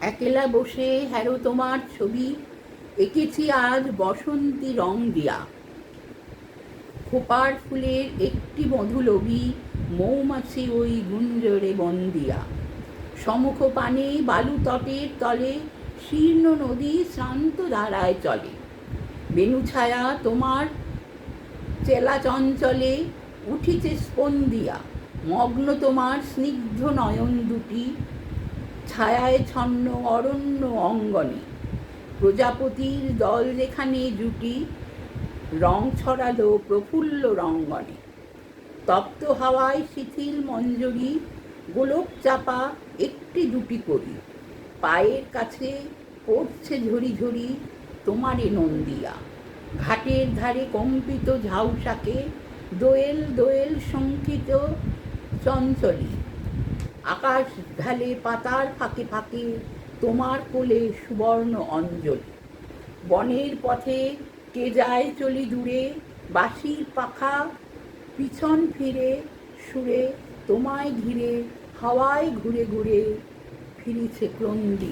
একলা বসে হ্যারো তোমার ছবি এঁকেছি আজ বসন্তী রং দিয়া। খোপার ফুলের একটি মধুলোভী মৌমাছি ওই গুঞ্জরে বন্দিয়া। সমুখ পানে বালু তটের তলে শীর্ণ নদী শ্রান্ত ধারায় চলে। বেণুছায়া তোমার চেলা চঞ্চলে উঠিছে স্পন্দিয়া। মগ্ন তোমার স্নিগ্ধ নয়ন দুটি ছায়ায় ছন্ন অরণ্য অঙ্গনে। প্রজাপতির দল যেখানে জুটি রং ছড়ালো প্রফুল্ল রঙ্গনে। তপ্ত হাওয়ায় শিথিল মঞ্জরি গোলক চাপা একটি দুটি করি। পায়ের কাছে পড়ছে ঝরি ঝরি তোমারে নন্দিয়া। ঘাটের ধারে কম্পিত ঝাউসাকে দোয়েল দোয়েল শঙ্কিত চঞ্চলী। আকাশ ঢালে পাতার ফাঁকে ফাঁকে তোমার কোলে সুবর্ণ অঞ্জলি। বনের পথে কে যায় চলি দূরে বাঁশির পাখা পিছন ফিরে সুরে তোমায় ঘিরে হাওয়ায় ঘুরে ঘুরে ফিরিছে ক্রন্দি।